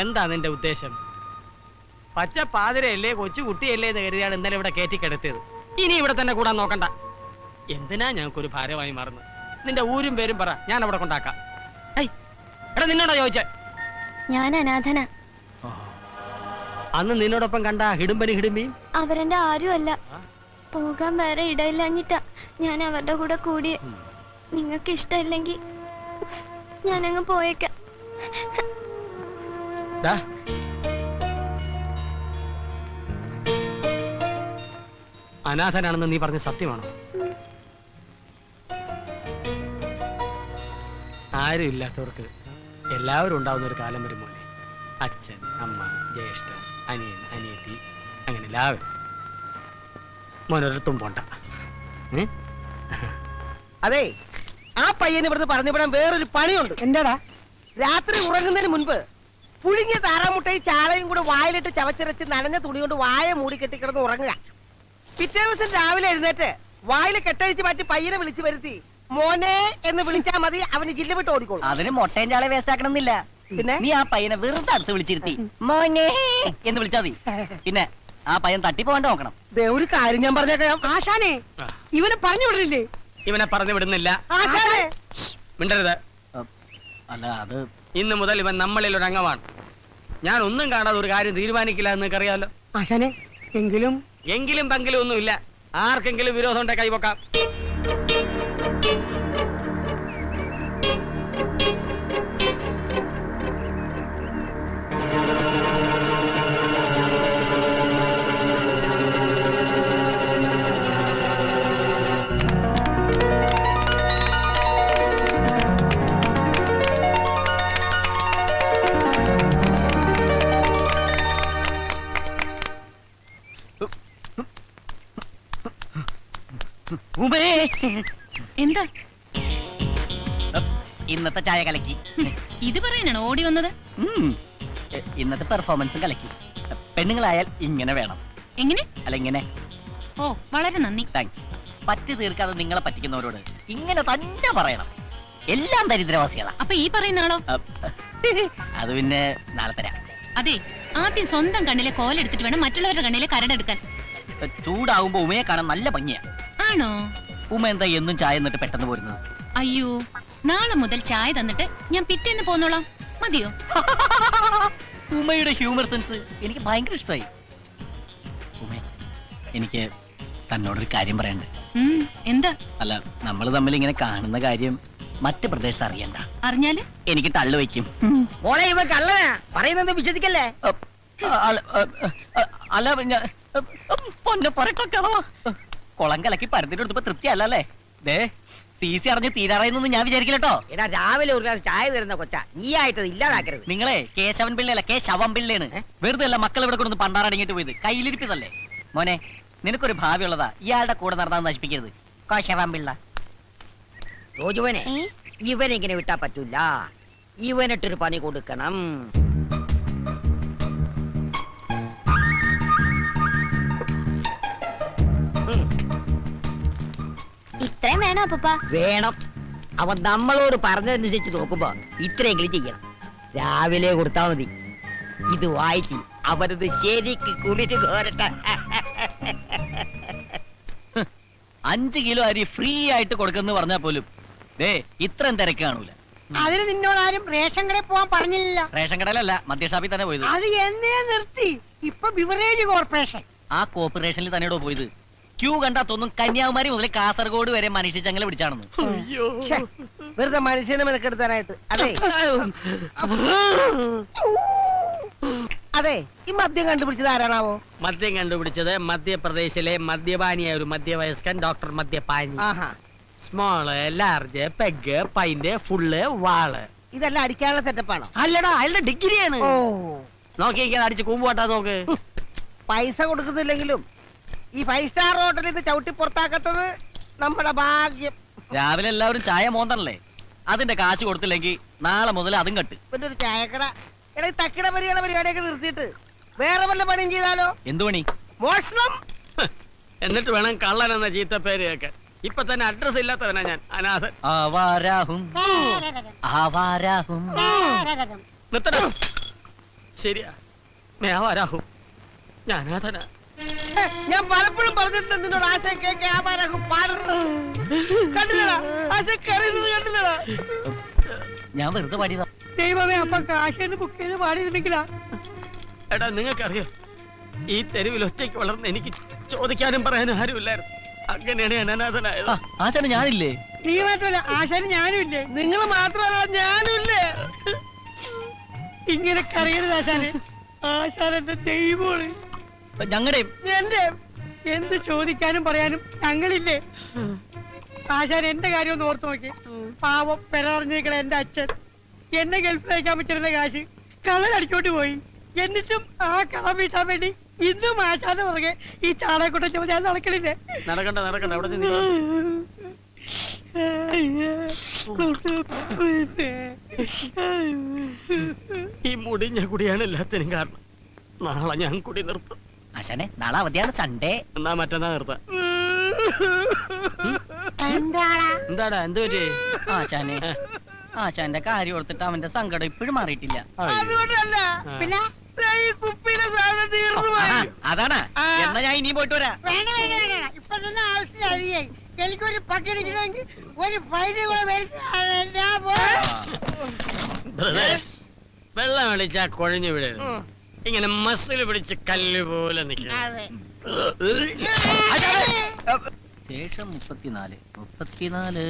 എന്താ നിന്റെ ഉദ്ദേശം? പച്ച പാതിരയല്ലേ, കൊച്ചു കുട്ടിയല്ലേ എന്ന് കരുതിയാണ് ഇന്നലെ ഇവിടെ കയറ്റിക്കെടുത്തിയത്. ഇനി ഇവിടെ തന്നെ കൂടാൻ നോക്കണ്ട. എന്തിനാ ഞങ്ങൾക്കൊരു ഭാരമായി മാറുന്നു? നിന്റെ ഊരും പേരും പറ, ഞാൻ അവിടെ കൊണ്ടാക്കാം. എടാ നിന്നോടാ ചോദിച്ചേ? ഞാൻ അനാഥന. അന്ന് നിന്നോടൊപ്പം കണ്ട ഹിടുമ്പനി ഹിടുമ്പിയും അവരെന്റെ ആരും അല്ല. പോകാൻ വേറെ ഇടയില്ലഞ്ഞിട്ടാ ഞാൻ അവരുടെ കൂടെ കൂടി. നിങ്ങൾക്ക് ഇഷ്ടമില്ലെങ്കിൽ ഞാനങ്ങ് പോയേക്കാം. അനാഥനാണെന്ന് നീ പറഞ്ഞ സത്യമാണോ? ആരും ഇല്ലാത്തവർക്ക് എല്ലാവരും ഉണ്ടാവുന്ന ഒരു കാലം വരും മോനെ. അച്ഛൻ, അമ്മ, ജ്യേഷ്ഠൻ, അനിയൻ, അനിയത്തി, അങ്ങനെ എല്ലാവരും. മോനൊരിടത്തും പോണ്ട. അതെ, ആ പയ്യന് ഇവിടുന്ന് പറഞ്ഞുവിടാൻ വേറൊരു പണിയുണ്ട്. എന്താടാ? രാത്രി ഉറങ്ങുന്നതിന് മുൻപ് പുഴുങ്ങിയ താറാമുട്ടയും ചാളയും കൂടെ വായിലിട്ട് ചവച്ചിറച്ച് നനഞ്ഞ തുണി കൊണ്ട് വായ മൂടി കെട്ടിക്കിടന്ന് ഉറങ്ങുക. പിറ്റേ ദിവസം രാവിലെ എഴുന്നേറ്റ് വായിൽ കെട്ടഴിച്ച് മാറ്റി പയ്യനെ വിളിച്ചു വരുത്തി മോനെ എന്ന് വിളിച്ചാൽ മതി, അവന് ജില്ല വിട്ട് ഓടിക്കോളും. അതിന് മൊട്ടയും ചാളെ വേസ്റ്റ് ആക്കണമെന്നില്ല. പിന്നെ നീ ആ പയ്യനെ വെറുതെ അടുത്ത് വിളിച്ചിരുത്തി മോനെ എന്ന് വിളിച്ചാ മതി. പിന്നെ ആ പയ്യൻ തട്ടിപ്പോണ്ട് നോക്കണം. ഒരു കാര്യം ഞാൻ പറഞ്ഞേക്കാം. ആശാനെ, ഇവനെ പറഞ്ഞു വിടുന്നില്ലേ? ഇവനെ പറഞ്ഞു വിടുന്നില്ല. ആശാനെ മിണ്ടരുത്. അല്ല, അത് ഇന്ന് മുതൽ ഇവൻ നമ്മളിൽ ഒരു അംഗമാണ്. ഞാൻ ഒന്നും കാണാതെ ഒരു കാര്യം തീരുമാനിക്കില്ല എന്ന് അറിയാലോ. ആശാനെ, എങ്കിലും പങ്കിലും ഒന്നുമില്ല. ആർക്കെങ്കിലും വിരോധം ഉണ്ടെ കൈവക്കാം. എന്താ ഇന്നത്തെ ചായ കലക്കി? ഇത് പറയാനാണ് ഓടി വന്നത്? ഇന്നത്തെ പെർഫോമൻസും കലക്കി. പെണ്ണുങ്ങളായാൽ ഇങ്ങനെ വേണം. എങ്ങനെ? അല്ല, ഇങ്ങനെ. ഓ, വളരെ നന്ദി. താങ്ക്സ്. പറ്റി തീർക്കാതെ നിങ്ങളെ പറ്റിക്കുന്നവരോട് ഇങ്ങനെ തന്നെ പറയണം. എല്ലാം ദരിദ്രവാസികളാ. അപ്പൊ ഈ പറയുന്ന ആളോ? അത് പിന്നെ നാളെ തരാം. അതെ, ആദ്യം സ്വന്തം കണ്ണിലെ കോലെടുത്തിട്ട് വേണം മറ്റുള്ളവരുടെ കണ്ണിലെ കരടെടുക്കാൻ. ചൂടാവുമ്പോ ഉമയെ കാണാൻ നല്ല ഭംഗിയാ. ആണോ? ഉമ എന്താ എന്നും ചായ എന്നിട്ട് പെട്ടെന്ന് പോരുന്നത്? അയ്യോ, നാളെ മുതൽ ചായ തന്നിട്ട് ഞാൻ പിറ്റേന്ന് പോന്നോളാം. മതിയോ? ഉമയുടെ ഹ്യൂമർ സെൻസ് എനിക്ക് ഭയങ്കര ഇഷ്ടമായി. ഉമേ, എനിക്ക് തന്നോടൊരു കാര്യം പറയണ്ട്. എന്താ? അല്ല, നമ്മൾ തമ്മിൽ ഇങ്ങനെ കാണുന്ന കാര്യം മറ്റു പ്രദേശത്ത് അറിയണ്ട. അറിഞ്ഞാല് എനിക്ക് തള്ളു വയ്ക്കും. മോളെ, ഇവ കള്ളനാ, പറയുന്നത് വിശ്വസിക്കല്ലേ? അല്ല, പൊന്നെ പറയട്ടോ. കുളം കലക്കി പരത്തിനെടുത്തപ്പോ തൃപ്തി അല്ലേ? ദേ, CC അറിഞ്ഞ് തീരാറായെന്നൊന്നും ഞാൻ വിചാരിക്കില്ലട്ടോ. എടാ, രാവിലെ ഒരു ഗ്ലാസ് ചായ തരുന്ന കൊച്ച നീ ആയിട്ട് ഇല്ലാതാക്കരുത്. നിങ്ങളെ കേശവൻ പിള്ളയല്ല, കേശവൻ പിള്ളയാണ്. വെറുതെ അല്ല മക്കൾ ഇവിടെ കൊണ്ടു പണ്ടാറടങ്ങിട്ട് പോയത്. കയ്യിലിരിപ്പിതല്ലേ മോനെ? നിനക്കൊരു ഭാവി ഉള്ളതാ. ഇയാളുടെ കൂടെ നടന്നാ നശിപ്പിക്കരുത്. കേശവൻ പിള്ള റോജുവനെ, ഇവനെങ്ങനെ വിട്ടാ പറ്റൂല. ഇവനിട്ടൊരു പണി കൊടുക്കണം. ഇത്രയും വേണോ അപ്പൂപ്പ? വേണം. അവൻ നമ്മളോട് പറഞ്ഞതനുസരിച്ച് നോക്കുമ്പോ ഇത്രയെങ്കിലും ചെയ്യണം. രാവിലെ കൊടുത്താ മതി. ഇത് വായിച്ച് അവരത് ശരിക്ക് കുളിച്ച് കോരട്ടെ. 5 കിലോ അരി ഫ്രീ ആയിട്ട് കൊടുക്കുന്നു പറഞ്ഞാ പോലും ദേ ഇത്രയും തിരക്ക് കാണൂല. അതിന് നിന്നോടാരും റേഷൻ കടയിൽ പോവാൻ പറഞ്ഞില്ല. റേഷൻ കടയിലല്ല, മദ്യഷാപ്പിൽ തന്നെ പോയത്. അത് എന്നേ നിർത്തി. ഇപ്പൊ ബിവറേജ് കോർപ്പറേഷൻ. ആ കോർപ്പറേഷനിൽ തന്നെയോ പോയത്. ക്യൂ കണ്ടാ തോന്നും കന്യാകുമാരി മുതൽ കാസർഗോഡ് വരെ മനുഷ്യ ചങ്ങല പിടിച്ചാണെന്ന്. വെറുതെ മനുഷ്യനെ മെനക്കെടുത്താനായിട്ട്. അതെ അതെ, ഈ മദ്യം കണ്ടുപിടിച്ചത് ആരാണാവോ? മദ്യം കണ്ടുപിടിച്ചത് മധ്യപ്രദേശിലെ മദ്യപാനിയായ ഒരു മധ്യവയസ്കൻ ഡോക്ടർ മദ്യപാനി. Small, large, peg, pint, full, വാള്. ഇതെല്ലാം അടിക്കാനുള്ള സെറ്റപ്പാണോ? അല്ലടാ, അയാളുടെ ഡിഗ്രിയാണ്. നോക്കിയിരിക്കാൻ അടിച്ച് കൂമ്പുവാട്ടാ നോക്ക്. പൈസ കൊടുക്കുന്നില്ലെങ്കിലും ഈ 5 സ്റ്റാർ ഹോട്ടലിൽ നിന്ന് ചവിട്ടി പുറത്താക്കത്തത് നമ്മുടെ ഭാഗ്യം. രാവിലെ എല്ലാവരും ചായ മോന്തണല്ലേ? അതിന്റെ കാശ് കൊടുത്തില്ലെങ്കിൽ നാളെ മുതൽ അതും കെട്ട്. പിന്നെ ഒരു ചായക്കട. എടാ, ഈ തക്കിട പരിപാടിയൊക്കെ നിർത്തിയിട്ട് വേറെ വല്ല പണിയും ചെയ്താലോ? എന്തു പണി? മോഷണം. എന്നിട്ട് വേണം കള്ളൻ എന്ന ചീത്ത പേര് കേൾക്കാൻ. ഇപ്പൊ തന്നെ അഡ്രസ് ഇല്ലാത്തവനാ ഞാൻ, അനാഥൻ. ആവാരാഹും ആവാരാഹും. നിർത്തണം. ശരിയാ മേവാരാഹും ഞാനാഥനാ. ഞാൻ പലപ്പോഴും പറഞ്ഞിട്ടുണ്ട് നിന്നോട് ആശ കേക്ക് ആവാരാകും പാടുന്നത് കണ്ടില്ലടാ, ആശ കരയുന്നത് കണ്ടില്ലടാ. ഞാൻ വെറുതെ പാടിയതാ. ദൈവമേ, അപ്പൊ കാശേന്ന് ബുക്ക് ചെയ്ത് പാടിയിരുന്നെങ്കിലാ. എടാ നിങ്ങൾക്കറിയോ, ഈ തെരുവിൽ ഒറ്റയ്ക്ക് വളർന്ന് എനിക്ക് ചോദിക്കാനും പറയാനും ആരുമില്ലായിരുന്നു. അങ്ങനെയാണ് ഞാൻ അനാഥനായത്. ആശാന് ഞാനില്ലേ? നീ മാത്രമല്ല, ആശാന് ഞാനും ഇല്ലേ? നിങ്ങൾ മാത്രമല്ല, ഞാനും ഇല്ലേ? ഇങ്ങനെ കരയരുത് ആശാന്. ആശാൻ എന്റെ ദൈവമാണ്. ഞങ്ങളുടെയും എന്റെ എന്ത് ചോദിക്കാനും പറയാനും ഞങ്ങളില്ലേ? ആശാൻ എന്റെ കാര്യം ഒന്ന് ഓർത്തു നോക്കി. പാവം പെരറിഞ്ഞിരിക്കണ എന്റെ അച്ഛൻ എന്നെ ഗൾഫിൽ അയക്കാൻ പറ്റുന്ന കാശ് കളരടിച്ചോട്ട് പോയി. എന്നിട്ടും ആ കളം വീട്ടാൻ വേണ്ടി ഇന്നും ആശാന്റെ പുറകെ ഈ ചാളയെക്കൊണ്ട ചുമ ഞാൻ നടക്കണില്ലേ? നടക്കണ്ട നടക്കണ്ട, അവിടെ നിന്ന് ഈ മുടിഞ്ഞ കുടിയാണ് എല്ലാത്തിനും കാരണം. നാളെ ഞാൻ കുടി നിർത്തും. ആശാനെ നാളെ അവധിയാണ്, സൺഡേ. എന്നാ മറ്റന്നാ നിർത്താം. എന്താടാ എന്ത് പറ്റി? ആശാനെ ആശാന്റെ കാര്യം ഓർത്തിട്ട് അവന്റെ സങ്കടം ഇപ്പോഴും മാറിയിട്ടില്ല. അതുകൊണ്ടല്ല, പിന്നെ ഈ കുപ്പിയിലെ സാധനം തീർന്നു പോയി. അതാണ്. എന്നാ ഞാൻ ഇനിയും പോയിട്ട് വരാം. വേണ്ട വേണ്ട വേണ്ട, ഇപ്പൊ തന്നെ ആവശ്യമില്ല. എനിക്കൊരു പക്കടിക്കണമെങ്കിൽ ഒരു ഫൈന് കൂടെ വെള്ളം അടിച്ചാ കുഴഞ്ഞു വിടരുത്. ഇങ്ങനെ മസിൽ പിടിച്ച് കല്ല് പോലെ നിൽക്കണം. ശേഷം 34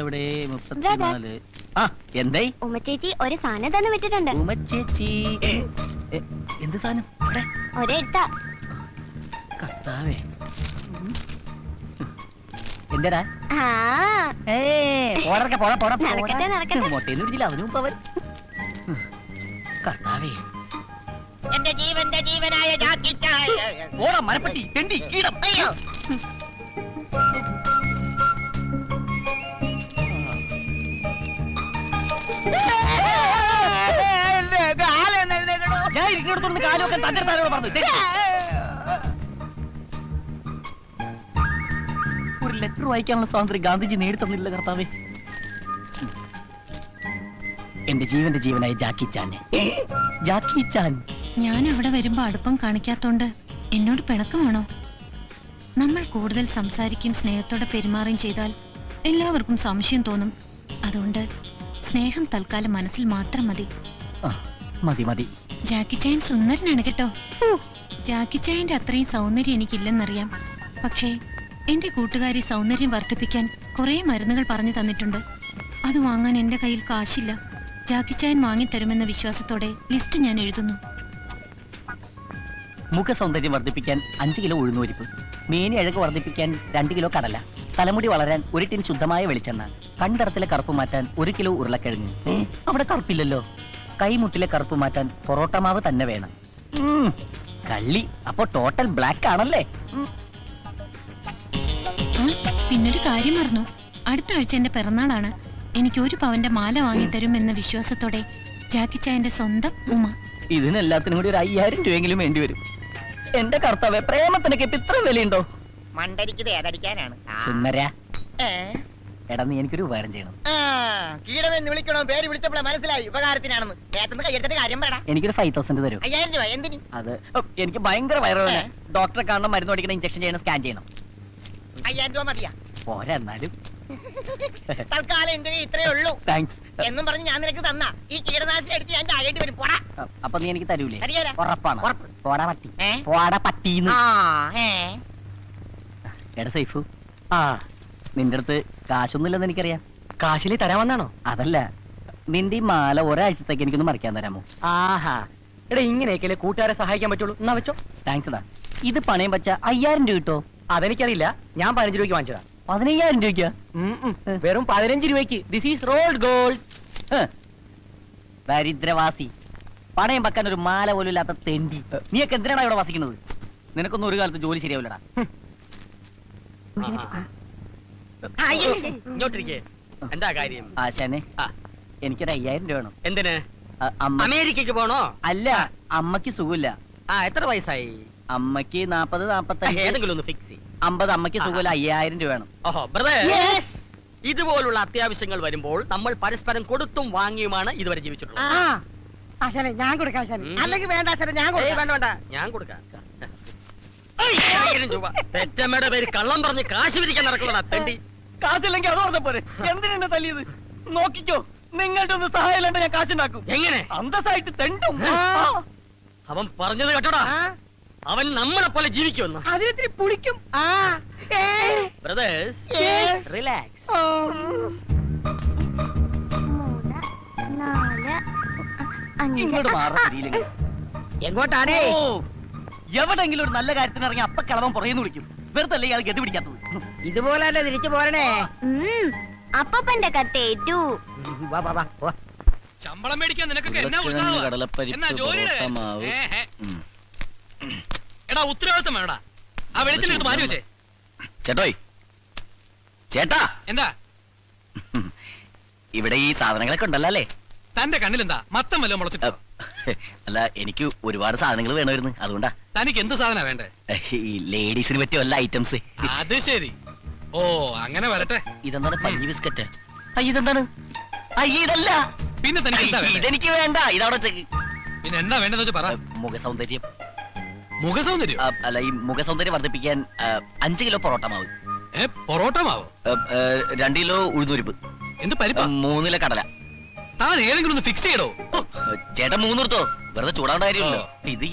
ഇവിടെ 34. ആ എന്തായി? ഉമ്മച്ചേച്ചി ഒരു സാധനം തന്നെ വിട്ടിട്ടുണ്ട്. ഉമ്മച്ചേച്ചി എന്ത് സാധനം? ഒരെടുത്താ കർത്താവേ, എന്താടാ? നടക്കട്ടെ, നടക്കട്ടെ. മൊട്ടേന്ന് പിടിച്ചില്ല അവനും മുമ്പ് അവൻ. കർത്താവേ, എന്റെ ജീവന്റെ ജീവനായ ഓടാ മരപ്പെട്ടി തെണ്ടി കീടം. ഞാൻ ഇരിക്കുന്നിടത്തോണ്ട് കാലൊക്കെ തന്റെ താരോട് പറഞ്ഞു. ഒരു ലെറ്റർ വായിക്കാനുള്ള സ്വാതന്ത്ര്യം ഗാന്ധിജി നേടിത്തന്നില്ല കർത്താവേ. എന്റെ ജീവന്റെ ജീവനായ ജാക്കി ചാൻ. ജാക്കി ചാൻ, ഞാൻ അവിടെ വരുമ്പോ അടുപ്പം കാണിക്കാത്തോണ്ട് എന്നോട് പിണക്കമാണോ? നമ്മൾ കൂടുതൽ സംസാരിക്കും സ്നേഹത്തോടെ പെരുമാറുകയും ചെയ്താൽ എല്ലാവർക്കും സംശയം തോന്നും. അതുകൊണ്ട് സ്നേഹം തൽക്കാലം മനസ്സിൽ മാത്രം മതി. മതി മതി. ജാക്കി ചായൻ സുന്ദരനാണ് കേട്ടോ. ജാക്കി ചായന്റെ അത്രയും സൗന്ദര്യം എനിക്കില്ലെന്നറിയാം. പക്ഷേ എന്റെ കൂട്ടുകാരി സൗന്ദര്യം വർദ്ധിപ്പിക്കാൻ കുറെ മരുന്നുകൾ പറഞ്ഞു തന്നിട്ടുണ്ട്. അത് വാങ്ങാൻ എന്റെ കയ്യിൽ കാശില്ല. ജാക്കി ചായൻ വാങ്ങിത്തരുമെന്ന വിശ്വാസത്തോടെ ലിസ്റ്റ് ഞാൻ എഴുതുന്നു. മുഖ സൗന്ദര്യം വർദ്ധിപ്പിക്കാൻ 5 കിലോ ഉഴുന്നുപരിപ്പ്, മേനി അഴക് വർദ്ധിപ്പിക്കാൻ 2 കിലോ കടല, തലമുടി വളരാൻ 1 ടിൻ ശുദ്ധമായ വെളിച്ചെണ്ണ, കൺതടത്തിലെ കറുപ്പ് മാറ്റാൻ 1 കിലോ ഉരുളക്കിഴങ്ങ്. അവിടെ കറുപ്പില്ലല്ലോ. കൈമുട്ടിലെ കറുപ്പ് മാറ്റാൻ പൊറോട്ട മാവ് തന്നെ വേണം. കള്ളി, അപ്പൊ ടോട്ടൽ ബ്ലാക്ക് ആണല്ലേ? പിന്നൊരു കാര്യം മറന്നു. അടുത്ത ആഴ്ച എന്റെ പിറന്നാളാണ്. എനിക്ക് 1 പവന്റെ മാല വാങ്ങിത്തരും എന്ന വിശ്വാസത്തോടെ ജാക്കി ചായന്റെ സ്വന്തം ഉമ്മ. ഇതിനെല്ലാത്തിനും കൂടി ഒരു 5000 രൂപയെങ്കിലും വേണ്ടി വരും. എന്റെ കർത്താവേ, പ്രേമത്തിനൊക്കെ ഇപ്പൊ ഇത്ര വിലയുണ്ടോ? മണ്ടരിക്കുന്നത് ഏതടിക്കാനാണ്? സുന്ദര, എടാ നീ എനിക്കൊരു ഉപകാരം ചെയ്യണം. കീടമെന്ന് വിളിക്കണോ? പേര് വിളിച്ചപ്പോഴേ മനസ്സിലായി ഉപകാരത്തിനാണെന്ന്. നേരത്തെ കയ്യെടുത്തിട്ട് കാര്യം പറയടാ. എനിക്കൊരു 5000 തരും. 5000 രൂപ എന്തിന്? അത് എനിക്ക് ഭയങ്കര വയറുവേദന. ഡോക്ടറെ കാണണം, മരുന്ന് മേടിക്കണം, ഇഞ്ചക്ഷൻ ചെയ്യണം, സ്കാൻ ചെയ്യണം. 5000 രൂപ മതിയാ? പോരാ എന്നാലും. തൽക്കാലം എന്റെ ഇത്രേ ഉള്ളൂ താങ്ക്സ്. എന്നും പറഞ്ഞ് ഞാൻ നിനക്ക് തന്ന ഈ കീടനാശിനി എടുത്ത് ഞാൻ ചാകേണ്ടി വരും. പോടാ. അപ്പൊ നീ എനിക്ക് തരൂലേ? തരികേല. ഉറപ്പാണ്? ഉറപ്പ്. പോടാ പട്ടി, പോടാ പട്ടീന്ന്. എടാ സൈഫു, നിന്റെ അടുത്ത് കാശൊന്നുമില്ലെന്ന് എനിക്കറിയാം. കാശിലി തരാൻ വന്നാണോ? അതല്ല, നിന്റെ ഈ മാല ഒരാഴ്ചത്തേക്ക് എനിക്കൊന്ന് മറിക്കാൻ തരാമോ? ആഹാ, എടാ ഇങ്ങനെയൊക്കെ കൂട്ടുകാരെ സഹായിക്കാൻ പറ്റുള്ളൂ. എന്നാ വെച്ചോ. താങ്ക്സ് എടാ. ഇത് പണയം വെച്ച 5000 രൂപ കിട്ടോ? അതെനിക്കറിയില്ല, ഞാൻ 15 രൂപയ്ക്ക് വാങ്ങിച്ചതാ. 15000 രൂപയ്ക്കാ? വെറും 15 രൂപയ്ക്ക്. This is rolled gold. ദരിദ്രവാസി, പണയം വെക്കാൻ ഒരു മാല പോലും ഇല്ലാത്ത തെണ്ടി. നീയൊക്കെ എന്തിനാണ് ഇവിടെ വസിക്കുന്നത്? നിനക്കൊന്നും ഒരു കാലത്ത് ജോലി ശരിയാവില്ലടാ. ഇങ്ങോട്ടിരിക്കേ. എന്താ കാര്യം? ആശാനെ, എനിക്കൊരു 5000 രൂപ വേണം. എന്തിന്? അമ്മ അമേരിക്കക്ക് പോണോ? അല്ല, അമ്മക്ക് സുഖമില്ല. എത്ര വയസ്സായി? അമ്മക്ക് 40, 45. ഏതെങ്കിലും ഒന്ന് ഫിക്സ് ചെയ്യും. 50. അമ്മക്ക് സുഖമില്ല. 5000 രൂപ വേണം. ഓഹോ ബ്രദർ, ഇതുപോലുള്ള അത്യാവശ്യങ്ങൾ വരുമ്പോൾ നമ്മൾ പരസ്പരം കൊടുത്തും വാങ്ങിയുമാണ് ഇതുവരെ ജീവിച്ചിട്ടുള്ളത്. ആശാനെ ഞാൻ കൊടുക്കാം ആശാനെ. അല്ലെങ്കിൽ വേണ്ട ആശാനെ ഞാൻ ഏയ് കൊടുക്കാം. വേണ്ട വേണ്ട ഞാൻ കൊടുക്കാം 1000 രൂപ. പെറ്റമ്മയുടെ പേര് കള്ളം പറഞ്ഞ് കാശ് പിരിക്കാൻ നടക്കുന്നതാ തെണ്ടി. കാശില്ലെങ്കിൽ അത് പറഞ്ഞ പോരെ എന്തിനാ തല്ലിയത്? നോക്കിക്കോ, നിങ്ങളുടെ ഒന്ന് സഹായം ഇല്ലാണ്ട് ഞാൻ കാശുണ്ടാക്കും. എങ്ങനെ? അന്തസ്സായിട്ട് തെണ്ടും. അവൻ പറഞ്ഞത് കേട്ടോടാ, ആ, അവൻ നമ്മളെ പോലെ ജീവിക്കുമെന്ന്. അതിനിത്തിരി പുളിക്കും. ആ, ഏ, ബ്രദേഴ്സ് yes. റിലാക്സ്. ഓ. 3, 4, 5. ഇങ്ങോട്ട് മാറിയില്ലെങ്കിൽ എങ്ങോട്ടാണേ? എവിടെങ്കിലും ഒരു നല്ല കാര്യത്തിന് ഇറങ്ങി അപ്പ കിളവൻ പുറകെന്ന് വിളിക്കും. വെറുതെ അല്ലേ ഇയാൾ ഗതി പിടിക്കാത്തത്. ഇതുപോലെ തന്നെ തിരിച്ചു പോരണേ. അപ്പന്റെ കത്തേറ്റു. വാ വാ വാ വാ. ശമ്പളം മേടിക്കാൻ നിനക്കൊക്കെ എന്നാ ഉത്സാഹമാ? എന്നാ ജോലിയുടെ എടാ ഉത്തരവാദിത്തം വേണടാ. ആ വെളിച്ചെടുത്ത് മാറ്റി വെച്ചേ. ചേട്ടോയ്, ചേട്ടാ, എന്താ ഇവിടെ ഈ സാധനങ്ങളൊക്കെ ഉണ്ടല്ലോ അല്ലേ? തന്റെ കണ്ണിലെന്താ മത്തം വല്ലതും മുളച്ചിട്ടോ? അല്ല, എനിക്ക് ഒരുപാട് സാധനങ്ങൾ വേണമായിരുന്നു, അതുകൊണ്ടാ. തനിക്ക് എന്ത് സാധന വേണ്ടേ? ഈ ലേഡീസിന് പറ്റിയ വല്ല ഐറ്റംസ്. അത് ശരി. ഓ അങ്ങനെ വരട്ടെ. ഇതെന്താണ് പഞ്ഞി ബിസ്ക്കറ്റ്? ഇതെന്താണ്? ഇതല്ല. പിന്നെ തനിക്ക് എന്താ വേണ്ടേ? ഇതെനിക്ക് വേണ്ട. ഇതവിടെ ചെക്ക്. പിന്നെ എന്താ വേണ്ടെന്ന് വെച്ചാ പറ. മുഖസൗന്ദര്യം. മുഖസൗന്ദര്യം? അല്ല, ഈ മുഖസൗന്ദര്യം വർദ്ധിപ്പിക്കാൻ 5 കിലോ പൊറോട്ട മാവ്, പൊറോട്ട മാവോ? 2 കിലോ ഉഴുന്നുരിപ്പ്, എന്ത് പരിപ്പാ? 3 കിലോ കടല. താൻ ഏതെങ്കിലും ഒന്ന് ഫിക്സ് ചെയ്യടോ. ചേട്ടൻ 3 എടുത്തോ, വെറുതെ ചൂടാവേണ്ട കാര്യമില്ലല്ലോ. ഇത്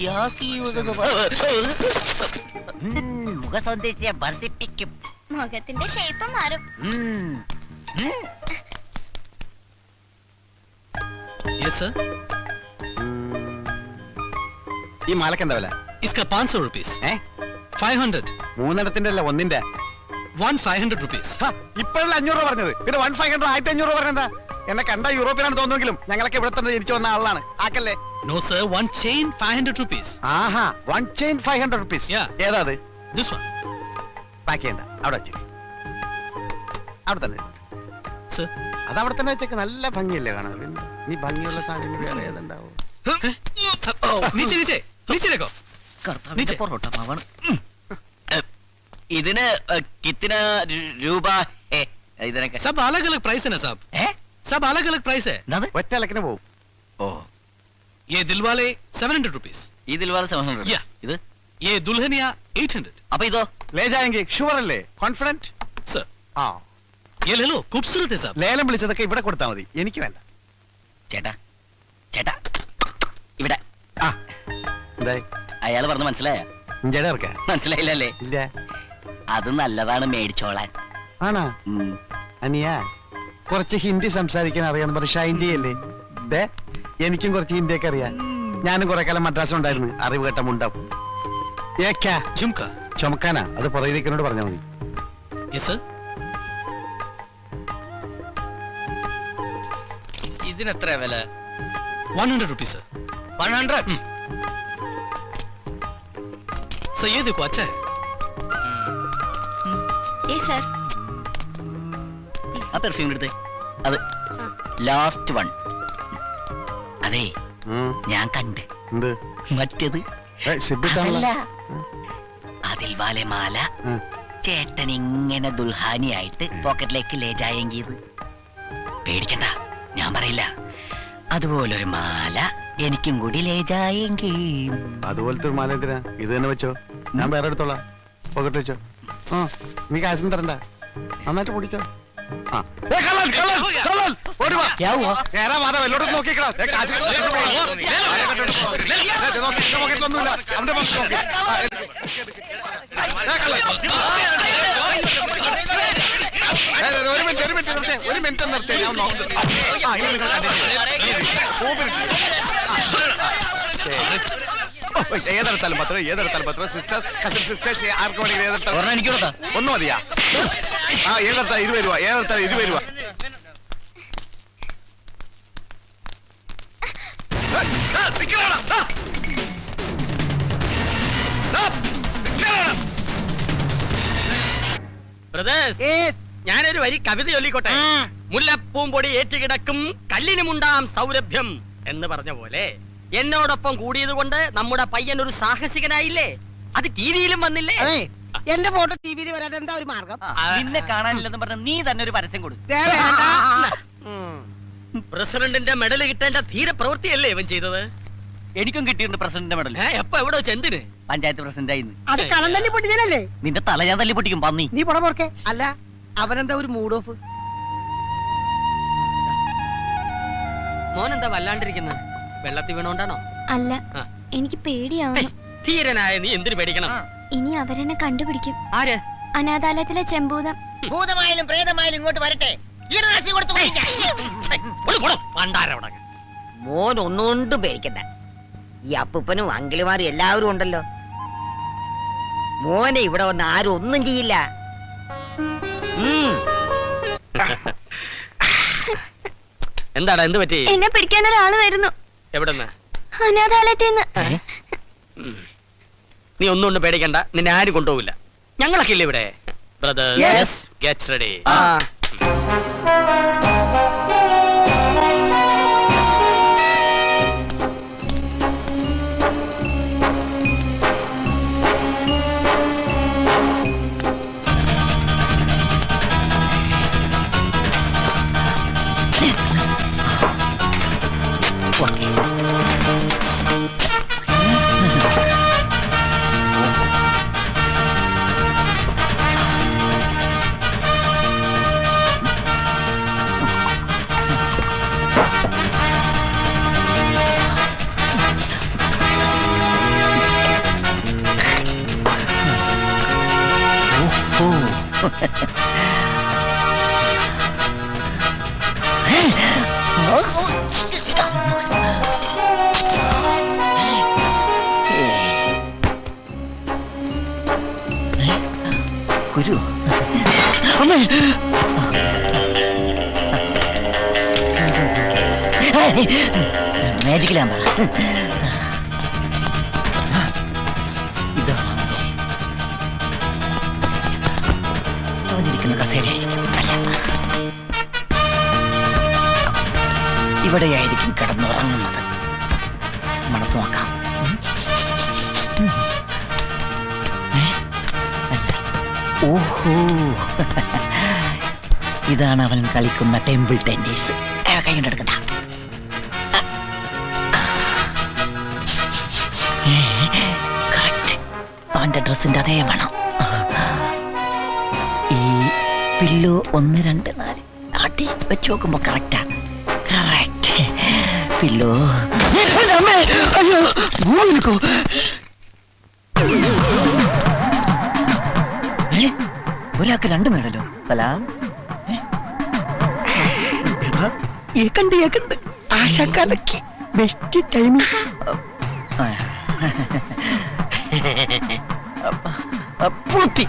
മുഖസൗന്ദര്യം വർദ്ധിപ്പിക്കും. മുഖത്തിന്റെ ഷേപ്പ് മാറും. Yes sir. ഈ മാലക്ക് എന്താ വില? ഇസ്ക 500 rupees. 500. 3 അല്ല 1 1 500 rupees. ഇപ്പോഴല്ല 500 രൂപ പറഞ്ഞത്, പിന്നെ 1500 1500 രൂപ പറഞ്ഞെന്താ? എന്നെ കണ്ട യൂറോപ്പിലാണ് തോന്നുമെങ്കിലും ഞങ്ങളൊക്കെ ഇവിടെ തന്നെ ജനിച്ചു വന്ന ആളാണ്. ആക്കല്ലേ? No sir, one chain 500 rupees. ആഹാ, 1 chain 500 rupees. Yeah. ഏതാ അത്? This one. പാക്ക് ചെയ്യണ്ട, അവിടെ വെച്ച്. അവിടെ തന്നെ. Sir. അത് അവിടെ തന്നെ വെച്ചേക്ക്. നല്ല ഭംഗിയല്ലേ കാണാൻ? പിന്നെ നീ ഭംഗിയുള്ള സാധനം വേറെ ഏതുണ്ടാവും? നീച്ചേ നീച്ചേ നീച്ചേക്കോ. കർത്താവിന്റെ പൊറോട്ട മാവാണ്. ഇതിന് കിത്തിന രൂപ? ഇതിനൊക്കെ सब अलग अलग प्राइस है ना साहब. सब अलग अलग प्राइस है. ഒറ്റ ഇലക്കിന് പോവും. ഓ, ये दिलवाले 700 rupees. ഇതിൽ വളരെ 700. Yeah. ഇത് ये दुल्हनिया 800. അപ്പൊ ഇതോ? ലേജായെങ്കിൽ ഷുവർ അല്ലേ? കോൺഫിഡന്റ്? सर ആ, ये ले लो, खूबसूरत है साहब. ലേലം വിളിച്ചതൊക്കെ ഇവിടെ കൊടുത്താൽ മതി, എനിക്ക് വേണ്ട. ചേട്ടാ, ചേട്ടാ, ഇവിടെ. ആ, എന്തായി? അയാള് പറഞ്ഞ മനസ്സിലായ? ഇഞ്ചടെ ഇറക്ക? മനസ്സിലായില്ലല്ലേ? ഇല്ല. അത് നല്ലതാണ് മേടിച്ചോളാൻ. ആണോ? അനിയാ, കുറച്ച് ഹിന്ദി സംസാരിക്കാൻ അറിയാന്ന് പറഞ്ഞ് ഷൈൻ ചെയ്യല്ലേ? ദേ, എനിക്കും കുറച്ച് ഹിന്ദിയൊക്കെ അറിയാം. ഞാനും കുറെ കാലം മദ്രാസിൽ ഉണ്ടായിരുന്നു. അറിവ് കേട്ട മുണ്ടാവും. झुमका. ചുമക്കാനാ? അത് പുറകിലേക്കിനോട് പറഞ്ഞാൽ മതി. Yes sir. ഇതിനെത്ര വില? 100 rupees sir. 100. सर ये देखो अच्छा है. സർ. ആ പെർഫ്യൂം എടുത്തേ. അത് ലാസ്റ്റ് വൺ. അതെ, ഉം. ഞാൻ കണ്ട്. എന്ത്? മറ്റേത് സിബിട്ടാണല്ലോ. അതിൽ വാലെ മാല ഉം. ചേട്ടൻ ഇങ്ങനെ ദുൽഹാനിയായിട്ട് പോക്കറ്റിലേക്ക് ലേജായെങ്കിയത്. പേടിക്കണ്ട, ഞാൻ പറയില്ല. അതുപോലൊരു മാല എനിക്കും കൂടി ലേജായെങ്കിൽ. അതുപോലത്തെ ഒരു മാല എന്തിനാ? ഇത് തന്നെ വെച്ചോ, ഞാൻ വേറെ എടുത്തോളാം. പോക്കറ്റ് വെച്ചോ. ആ, നീ കാശും തരണ്ട, നന്നായിട്ട് പൊടിച്ചോ. ആ. ഏ, കള്ളൻ, കള്ളൻ, കള്ളൻ, ഓടി വാ. ക്യാ ഹുവാ? നേരാ വാതാ, വെല്ലോടും നോക്കിക്കടാ. ദേ, കാശ് കൊണ്ടുവന്നിട്ട് പോ. ദേ, നോക്ക്, എന്റെ പോക്കറ്റിലൊന്നുമില്ല. അവന്റെ പോക്കറ്റിൽ നോക്ക്. ആ, ഏ, കള്ളൻ. ഒരു മിനിറ്റ് നിർത്തേ, ഞാൻ നോക്കുന്നു. ആ, ഇനി നിങ്ങൾ ഏതെടുത്താലും പത്രം, ഏതെടുത്താലും പത്രം. സിസ്റ്റർ, കസിൻ സിസ്റ്റേഴ്സ്, ആർക്ക് വേണമെങ്കിൽ ഏതെടുത്താലും. ഒരെണ്ണം എനിക്ക് കൊടുത്താ. ഒന്ന് മതിയാ? ആ, ഏതെടുത്താൽ 20 രൂപ, ഏതെടുത്താൽ 20 രൂപ. Brothers, Yes. ഞാനൊരു വരി കവിത ചൊല്ലിക്കോട്ടെ. ആ. മുല്ലപ്പൂമ്പൊടി ഏറ്റുകിടക്കും കല്ലിനുമുണ്ടാം സൗരഭ്യം എന്ന് പറഞ്ഞ പോലെ എന്നോടൊപ്പം കൂടിയത് കൊണ്ട് നമ്മുടെ പയ്യൻ ഒരു സാഹസികനായില്ലേ? അത് ടിവിയിലും വന്നില്ലേ? അതെ, എന്റെ ഫോട്ടോ ടിവിയിൽ വരാൻ എന്താ ഒരു മാർഗം? നിന്നെ കാണാനില്ലെന്ന് പറഞ്ഞ നീ തന്നെ ഒരു പരസ്യം കൊടു. ദേ, വേണ്ട. പ്രസിഡന്റിന്റെ മെഡൽ കിട്ടേണ്ട ധീര പ്രവൃത്തിയല്ലേ ഇവൻ ചെയ്തത്? എനിക്കും കിട്ടിയിട്ടുണ്ട് പ്രസിഡന്റിന്റെ മെഡൽ. എപ്പോ എവിടെ വെച്ച് എന്തിന്? പഞ്ചായത്ത് പ്രസിഡന്റായിന്ന്. അത് കളം തല്ലി പൊട്ടിച്ചാലല്ലേ? നിന്റെ തല ഞാൻ തല്ലി പൊട്ടിക്കും പന്നി. നീ പുറമോർക്കെ. അല്ല, അവനെന്താ ഒരു മൂഡ് ഓഫ്? മോനെന്താ വല്ലാണ്ടിരിക്കുന്ന? വെള്ളത്തിൽ വീണോണ്ടാണോ? അല്ല, ആ. എനിക്ക് പേടിയാവുന്നു. ധീരനായ നീ എന്തിനു പേടിക്കണം? ഇനി അവരെന്നെ കണ്ടുപിടിക്കും. ആര്? അനാഥാലയത്തിലെ ചെമ്പൂതം. ഭൂതമായാലും പ്രേതമായാലും ഇങ്ങോട്ട് വരട്ടെ. കീടനാശിനി കൊടുത്ത് മോൻ ഒന്നുകൊണ്ടും പേടിക്കണ്ട. ഈ അപ്പൂപ്പനും അങ്കിളുമാരും എല്ലാവരും ഉണ്ടല്ലോ. മോനെ ഇവിടെ വന്ന് ആരും ഒന്നും ചെയ്യില്ല. എന്താടാ, എന്ത് പറ്റി? എന്നെ പിടിക്കാൻ ഒരാള് വരുന്നു. എവിടെന്ന്? അനാഥാലയത്തിൽ നിന്ന്. നീ ഒന്നും പേടിക്കണ്ട, നിന്നെ ആരും കൊണ്ടുപോകില്ല. ഞങ്ങളൊക്കെ ഇല്ലേ ഇവിടെ? Brothers, get ready. ഗുരു അമ്മേ, മാജിക്കിലാമ്പ ഇതാണ് അവനിരിക്കുന്ന കസേരയായിരിക്കും. അല്ല, ഇവിടെയായിരിക്കും കിടന്നുറങ്ങുന്നത്. മണത്ത് നോക്കാം. ഓഹോ, ഇതാണ് അവൻ കളിക്കുന്ന ടെമ്പിൾ ടെന്നീസ്. കൈ കൊണ്ടെടുക്കണ്ട. അവന്റെ ഡ്രസ്സിന്റെ അതേ വേണം. ഈ പില്ലോ 1, 2, 4 ആട്ടി വെച്ച് നോക്കുമ്പോ കറക്റ്റാ. Correct pillow. അയ്യോ, ഒരാൾക്ക് 2 നേടല്ലോ. സലാം. ഏക്കണ്ട് ആശാക്കാലക്ക് ബെസ്റ്റ് ടൈമിംഗ്. പൂത്തി.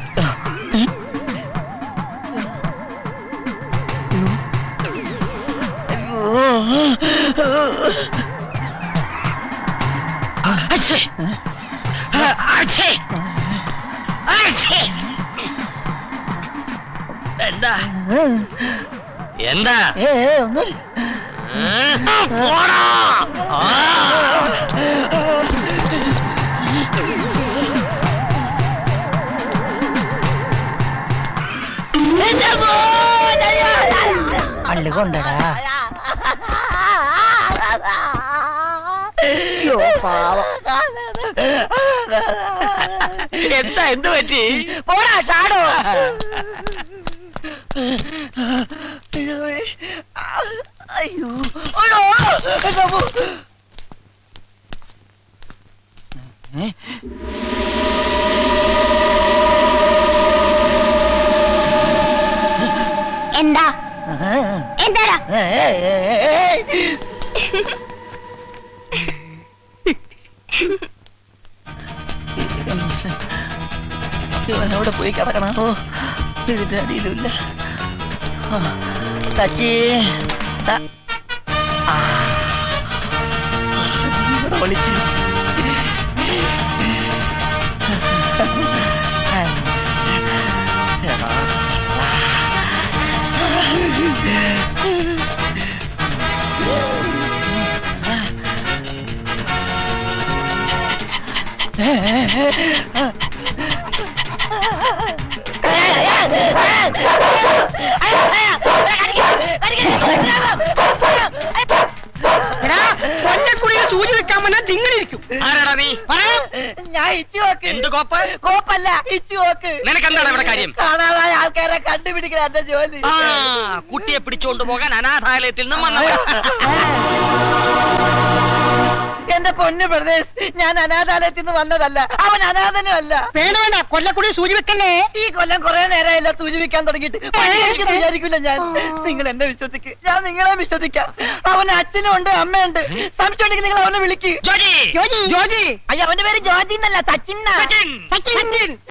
എന്താ എന്താ? ഒന്നുമില്ല. അള്ളു കൊണ്ടടാ. എന്താ, എന്ത് പറ്റി? പോടാ ചാടോ. അയ്യോ, എന്താ എന്താടാ? അവിടെ പോയി കിടക്കണോ? ഇതിന്റെ അടിയിലുമില്ല. തച്ചി ഇവിടെ വിളിച്ചു. ഞാൻ ഇച്ചുവോക്ക്. എന്ത് കോപ്പ്? കോപ്പല്ല, ഇച്ചുവോക്ക്. നിനക്കെന്താണ് ഇവിടെ കാര്യം? കാണാതായ ആൾക്കാരെ കണ്ടുപിടിക്കല എന്റെ ജോലി. ആ കുട്ടിയെ പിടിച്ചോണ്ട് പോകാൻ അനാഥാലയത്തിൽ നിന്നും വന്നവൻ. എന്റെ പൊന്ന് പ്രദേശ്, ഞാൻ അനാഥാലയത്തിൽ നിന്ന് വന്നതല്ല, അവൻ അനാഥനും അല്ല. വേണ്ട വേണ്ട, കൊല്ലക്കൂടി സൂചി വെക്കല്ലേ. ഈ കൊല്ലം കുറെ നേരമായില്ല സൂചി വെക്കാൻ തുടങ്ങിയിട്ട്. പണിയെടുക്കുമെന്ന് വിചാരിക്കില്ല ഞാൻ. നിങ്ങൾ എന്നെ വിശ്വസിക്ക്, ഞാൻ നിങ്ങളെ വിശ്വസിക്കാം. അവന് അച്ഛനും ഉണ്ട്, അമ്മയുണ്ട്. സംശയം ഉണ്ടെങ്കിൽ നിങ്ങൾ അവനെ വിളിക്ക്. ജോജി ജോജി. അയ്യോ, അവന്റെ പേര് ജോജി എന്നല്ല, സച്ചിൻ. സച്ചിൻ. സച്ചിൻ.